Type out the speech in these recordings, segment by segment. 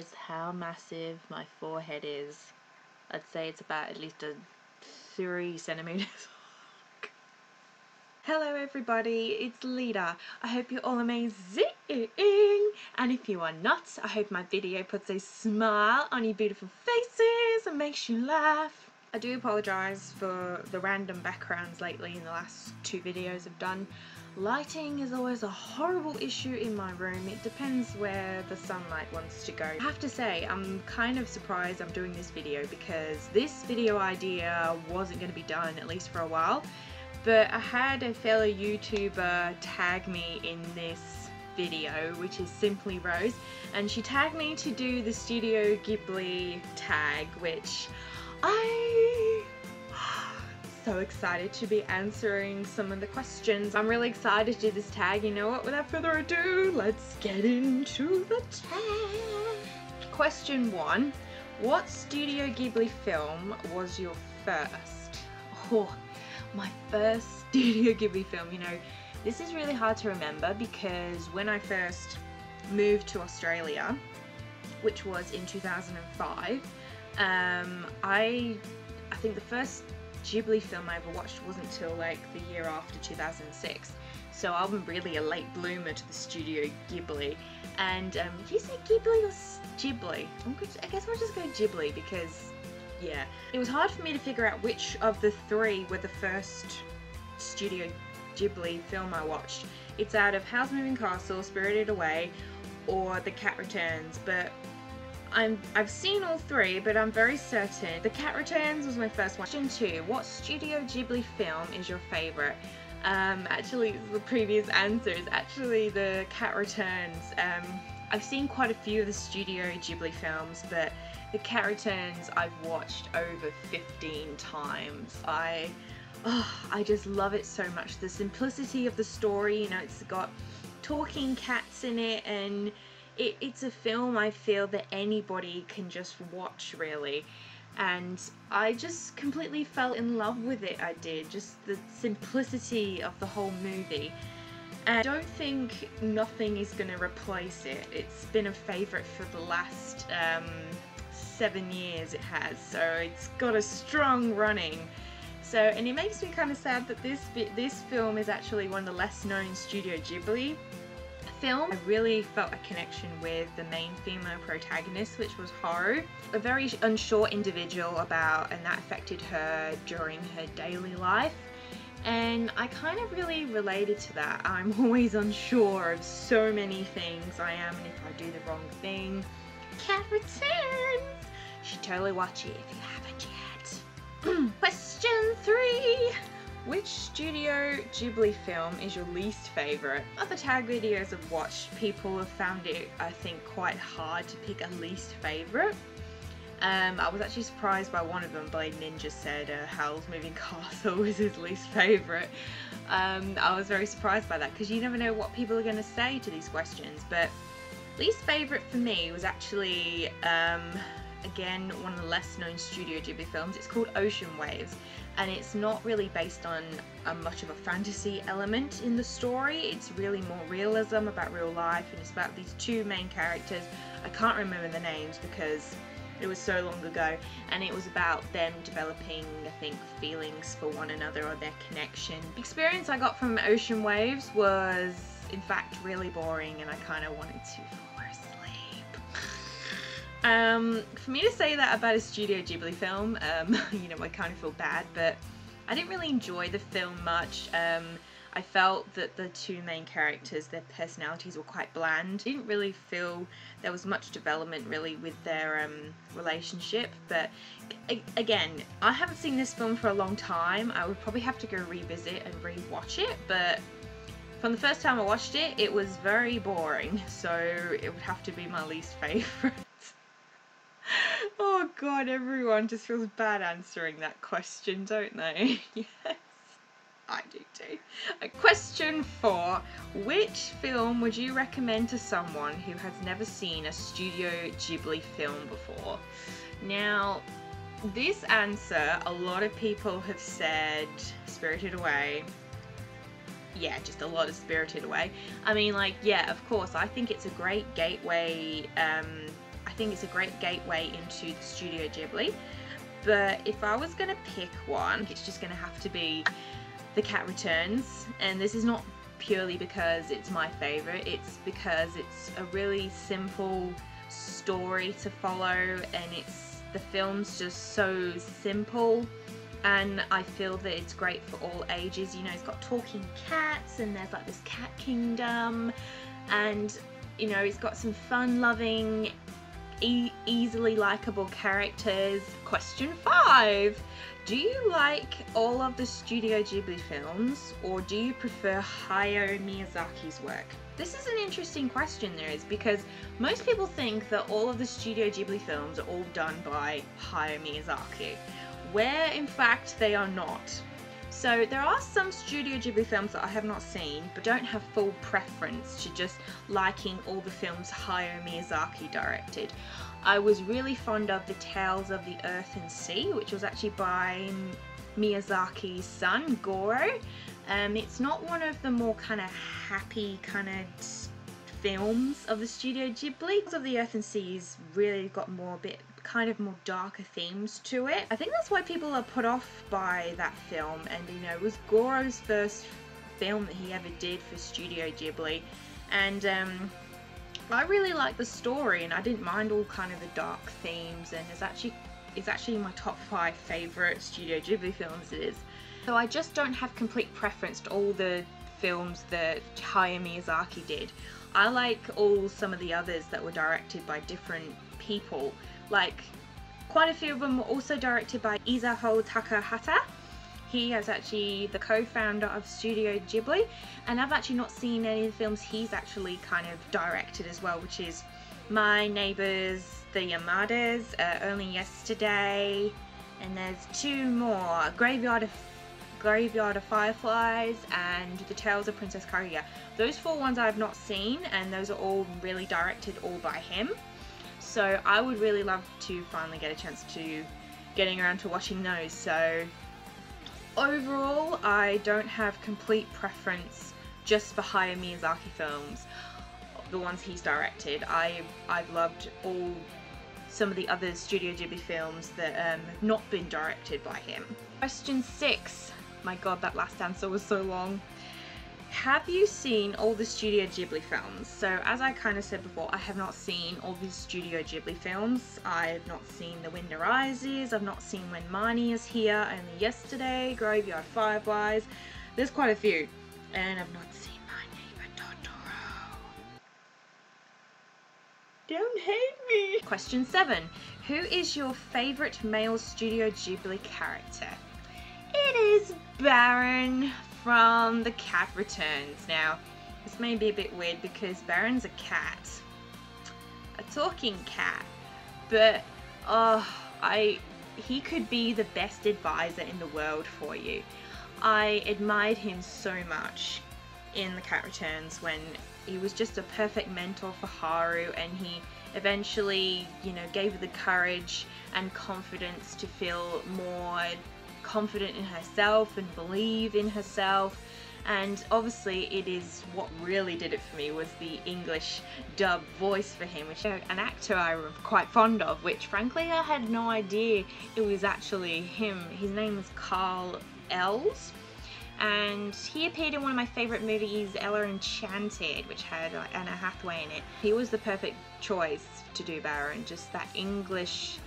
realize how massive my forehead is. I'd say it's about at least 3 centimeters. Hello everybody, it's Lita. I hope you're all amazing, and if you are not, I hope my video puts a smile on your beautiful faces and makes you laugh. I do apologise for the random backgrounds lately in the last 2 videos I've done. Lighting is always a horrible issue in my room. It depends where the sunlight wants to go. I have to say, I'm kind of surprised I'm doing this video because this video idea wasn't going to be done, at least for a while. But I had a fellow YouTuber tag me in this video, which is Simply Rose, and she tagged me to do the Studio Ghibli tag, which I'm so excited to be answering some of the questions. I'm really excited to do this tag. You know what, without further ado, let's get into the tag. Question 1. What Studio Ghibli film was your first? Oh, my first Studio Ghibli film. You know, this is really hard to remember because when I first moved to Australia, which was in 2005, I think the first Ghibli film I ever watched wasn't until like the year after 2006. So I'm really a late bloomer to the Studio Ghibli. And did you say Ghibli or Ghibli? I guess I'll just go Ghibli because yeah, it was hard for me to figure out which of the 3 were the first Studio Ghibli film I watched. It's out of Howl's Moving Castle, Spirited Away, or The Cat Returns, but I've seen all 3, but I'm very certain The Cat Returns was my first one. Question 2. What Studio Ghibli film is your favourite? Actually, the previous answer is actually The Cat Returns. I've seen quite a few of the Studio Ghibli films, but The Cat Returns I've watched over 15 times. I just love it so much. The simplicity of the story, you know, it's got talking cats in it, and it's a film I feel that anybody can just watch, really. And I just completely fell in love with it. I did. Just the simplicity of the whole movie. And I don't think nothing is going to replace it. It's been a favourite for the last 7 years it has, so it's got a strong running. So, and it makes me kind of sad that this film is actually one of the less known Studio Ghibli film. I really felt a connection with the main female protagonist, which was Haru, a very unsure individual and that affected her during her daily life. And I kind of really related to that. I'm always unsure of so many things I am, and if I do the wrong thing. Cat Returns! You should totally watch it if you haven't yet. Question 3. Which Studio Ghibli film is your least favourite? Other tag videos I've watched, people have found it, I think, quite hard to pick a least favourite. I was actually surprised by one of them. Blade Ninja said Howl's Moving Castle was his least favourite. I was very surprised by that because you never know what people are going to say to these questions. But least favourite for me was actually, again, one of the less known Studio Ghibli films. It's called Ocean Waves, and it's not really based on much of a fantasy element in the story. It's really more realism about real life, and it's about these 2 main characters. I can't remember the names because it was so long ago, and it was about them developing, I think, feelings for one another or their connection. The experience I got from Ocean Waves was, in fact, really boring, and I kind of wanted to fall asleep. For me to say that about a Studio Ghibli film, you know, I kind of feel bad, but I didn't really enjoy the film much. I felt that the 2 main characters, their personalities were quite bland. I didn't really feel there was much development really with their relationship, but again, I haven't seen this film for a long time. I would probably have to go revisit and re-watch it, but from the first time I watched it, it was very boring, so it would have to be my least favourite. Oh god, everyone just feels bad answering that question, don't they? Yes. I do too. Question 4. Which film would you recommend to someone who has never seen a Studio Ghibli film before? Now, this answer, a lot of people have said Spirited Away. Yeah, just a lot of Spirited Away. I mean, like, yeah, of course, I think it's a great gateway. I I think it's a great gateway into the Studio Ghibli. But if I was gonna pick one, it's just gonna have to be The Cat Returns. And this is not purely because it's my favorite, it's because it's a really simple story to follow, and the film's just so simple, and I feel that it's great for all ages. You know, it's got talking cats, and there's like this cat kingdom, and you know, it's got some fun-loving, easily likable characters. Question 5. Do you like all of the Studio Ghibli films, or do you prefer Hayao Miyazaki's work? This is an interesting question, there is, because most people think that all of the Studio Ghibli films are all done by Hayao Miyazaki, where in fact they are not. So there are some Studio Ghibli films that I have not seen, but don't have full preference to just liking all the films Hayao Miyazaki directed. I was really fond of The Tales of the Earth and Sea, which was actually by Miyazaki's son, Goro. It's not one of the more kind of happy kind of films of the Studio Ghibli. Tales of the Earth and Sea has really got more kind of more darker themes to it. I think that's why people are put off by that film, and you know, it was Goro's first film that he ever did for Studio Ghibli, and I really like the story, and I didn't mind all kind of the dark themes, and it's actually my top 5 favourite Studio Ghibli films. It is. So I just don't have complete preference to all the films that Hayao Miyazaki did. I like some of the others that were directed by different people. Like, quite a few of them were also directed by Isao Takahata. He is actually the co-founder of Studio Ghibli, and I've actually not seen any of the films he's actually kind of directed as well, which is My Neighbours the Yamadas, Only Yesterday, and there's 2 more, Graveyard of Fireflies, and The Tales of Princess Kaguya. Those 4 ones I have not seen, and those are all really directed all by him. So I would really love to finally get a chance to getting around to watching those. So overall, I don't have complete preference just for Hayao Miyazaki films, the ones he's directed. I've loved some of the other Studio Ghibli films that have not been directed by him. Question 6. My god, that last answer was so long. Have you seen all the Studio Ghibli films? So as I kind of said before, I have not seen all the Studio Ghibli films. I've not seen The Wind Rises, I've not seen When Marnie Is Here, Only Yesterday, Graveyard of Fireflies. There's quite a few. And I've not seen My Neighbor Totoro. Don't hate me! Question 7. Who is your favourite male Studio Ghibli character? It is Baron from The Cat Returns. Now, this may be a bit weird because Baron's a cat. A talking cat. But, he could be the best advisor in the world for you. I admired him so much in The Cat Returns when he was just a perfect mentor for Haru, and he eventually, you know, gave her the courage and confidence to feel more confident in herself and believe in herself. And obviously it is what really did it for me was the English dub voice for him, which an actor I'm quite fond of, which frankly I had no idea it was actually him. His name is Carl Els, and he appeared in one of my favourite movies, Ella Enchanted, which had Anna Hathaway in it. He was the perfect choice to do Baron, just that English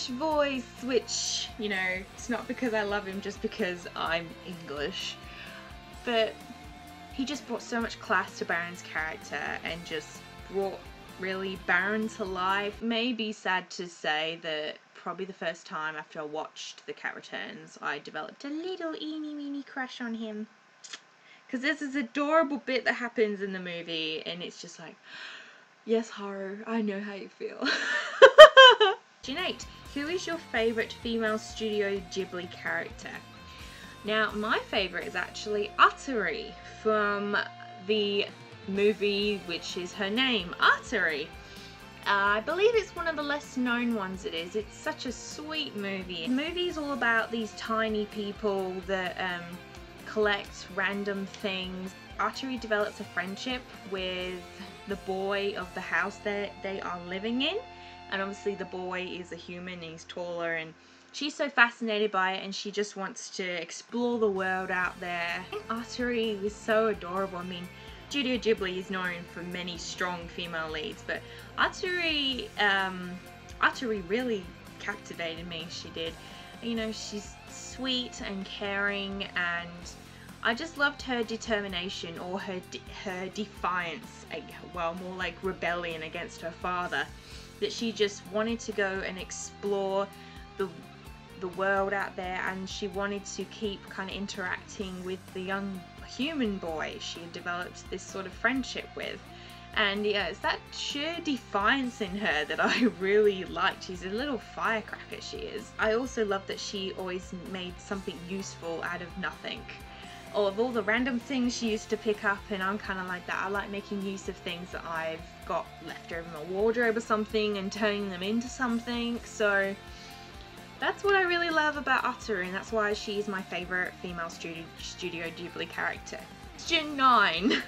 voice, which, you know, it's not because I love him, just because I'm English, but he just brought so much class to Baron's character and just brought really Baron to life. May be sad to say that probably the first time after I watched The Cat Returns I developed a little eeny weeny crush on him, because there's this adorable bit that happens in the movie and it's just like, yes Haru, I know how you feel. Question 8. Who is your favourite female Studio Ghibli character? Now, my favourite is actually Atari from the movie which is her name, Atari. I believe it's one of the less known ones it is. It's such a sweet movie. The movie is all about these tiny people that collect random things. Arturi develops a friendship with the boy of the house that they are living in, and obviously the boy is a human and he's taller, and she's so fascinated by it and she just wants to explore the world out there. Arturi is so adorable. I mean, Studio Ghibli is known for many strong female leads, but Arturi really captivated me. She did. You know, she's sweet and caring, and I just loved her determination, or her defiance, well, more like rebellion against her father, that she just wanted to go and explore the world out there, and she wanted to keep kind of interacting with the young human boy she had developed this sort of friendship with. And yeah, it's that sheer defiance in her that I really liked. She's a little firecracker, she is. I also love that she always made something useful out of nothing. Or of all the random things she used to pick up, and I'm kind of like that. I like making use of things that I've got left over in my wardrobe or something and turning them into something. So that's what I really love about Arturi, and that's why she's my favourite female Studio Ghibli character. Question 9.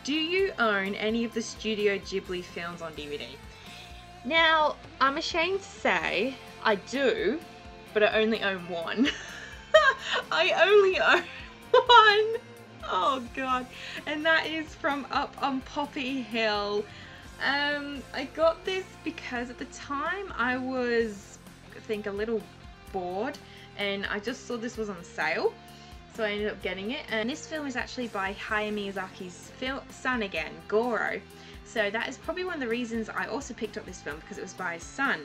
Do you own any of the Studio Ghibli films on DVD? Now, I'm ashamed to say I do, but I only own one. I only own one! Oh god. And that is from Up on Poppy Hill. I got this because at the time I was, I think, a little bored, and I just saw this was on sale. So I ended up getting it, and this film is actually by Hayao Miyazaki's son again, Goro. So that is probably one of the reasons I also picked up this film, because it was by his son.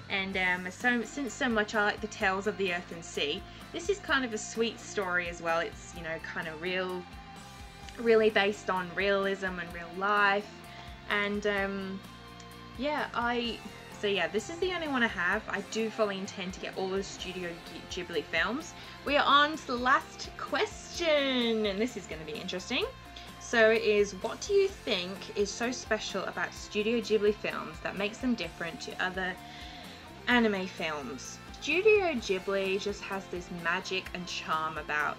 And since so much I like the Tales of the Earth and Sea, this is kind of a sweet story as well. It's, you know, kind of really based on realism and real life. And so yeah, this is the only one I have. I do fully intend to get all the Studio Ghibli films. We are on to the last question, and this is going to be interesting. So it is, what do you think is so special about Studio Ghibli films that makes them different to other anime films? Studio Ghibli just has this magic and charm about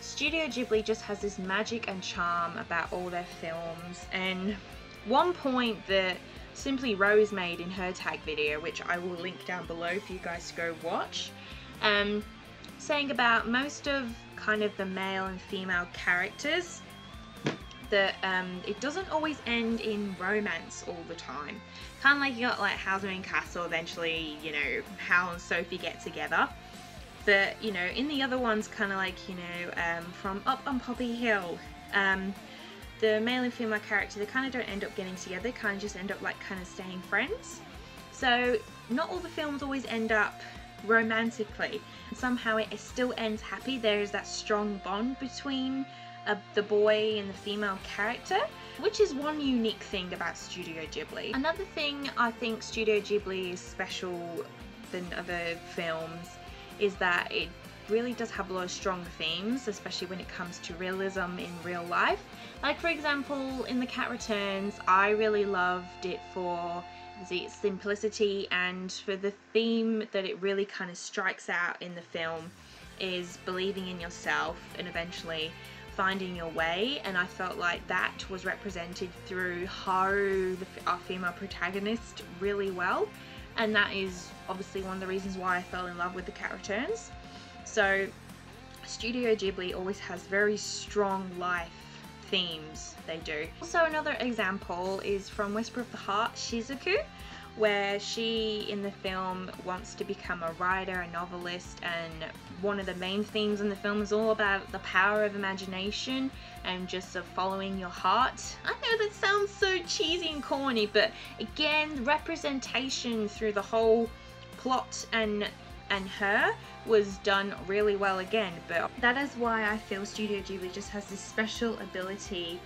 Studio Ghibli just has this magic and charm about all their films. And one point that Simply Rose made in her tag video, which I will link down below for you guys to go watch, saying about most of kind of the male and female characters that it doesn't always end in romance all the time. Kind of like you got like Howl's Moving Castle, eventually, you know, Hal and Sophie get together. But, you know, in the other ones, kind of like, you know, from Up on Poppy Hill, the male and female character, they kind of don't end up getting together, they kind of just end up like kind of staying friends. So not all the films always end up romantically. Somehow it still ends happy. There is that strong bond between the boy and the female character, which is one unique thing about Studio Ghibli. Another thing I think Studio Ghibli is special than other films is that it really does have a lot of strong themes, especially when it comes to realism in real life. Like, for example, in The Cat Returns, I really loved it for the simplicity, and for the theme that it really kind of strikes out in the film is believing in yourself and eventually finding your way. And I felt like that was represented through Haru, our female protagonist, really well. And that is obviously one of the reasons why I fell in love with The Cat Returns. So Studio Ghibli always has very strong life themes, they do. Also, another example is from Whisper of the Heart, Shizuku, where she in the film wants to become a writer, a novelist, and one of the main themes in the film is all about the power of imagination and just of following your heart. I know that sounds so cheesy and corny, but again, representation through the whole plot and her was done really well again. But that is why I feel Studio Ghibli just has this special ability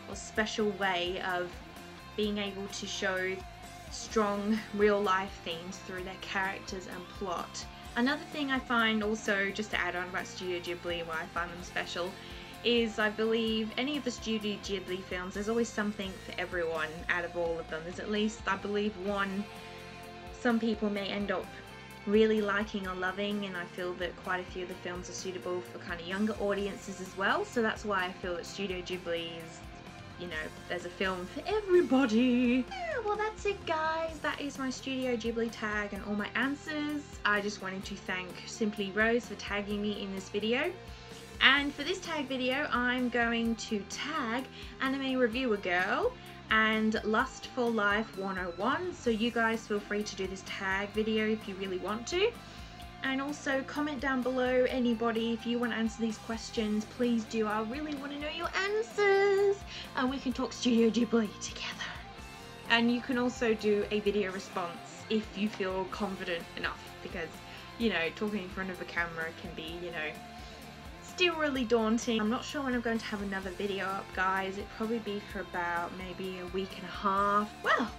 or special way of being able to show strong real life themes through their characters and plot. Another thing I find also, just to add on about Studio Ghibli, why I find them special, is I believe any of the Studio Ghibli films, there's always something for everyone out of all of them. There's at least, I believe, one some people may end up really liking or loving, and I feel that quite a few of the films are suitable for kind of younger audiences as well, so that's why I feel that Studio Ghibli is, you know, there's a film for everybody. Yeah, well that's it guys, that is my Studio Ghibli tag and all my answers. I just wanted to thank Simply Rose for tagging me in this video. And for this tag video, I'm going to tag Anime Reviewer Girl and Lust for Life 101, so you guys feel free to do this tag video if you really want to. And also comment down below, anybody, if you want to answer these questions, please do. I really want to know your answers, and we can talk Studio Ghibli together. And you can also do a video response if you feel confident enough, because, you know, talking in front of a camera can be, you know, still really daunting. I'm not sure when I'm going to have another video up, guys. It'll probably be for about maybe a week and a half. Well,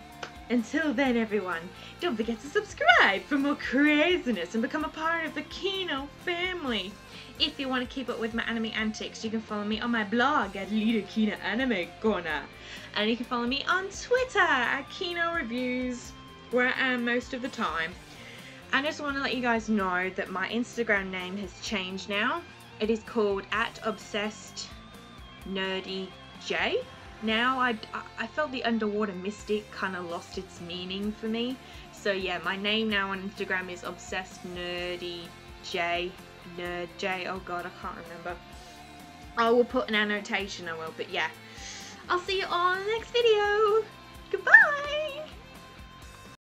until then everyone, don't forget to subscribe for more craziness and become a part of the Kino family. If you want to keep up with my anime antics, you can follow me on my blog at Lita Kino Anime Corner. And you can follow me on Twitter at Kino Reviews, where I am most of the time. I just want to let you guys know that my Instagram name has changed now. It is called @ObsessedNerdyJ. Now I felt the underwater mystic kind of lost its meaning for me. So yeah, my name now on Instagram is ObsessedNerdyJ. Nerd J. Oh god, I can't remember. I will put an annotation, I will, but yeah. I'll see you all in the next video. Goodbye!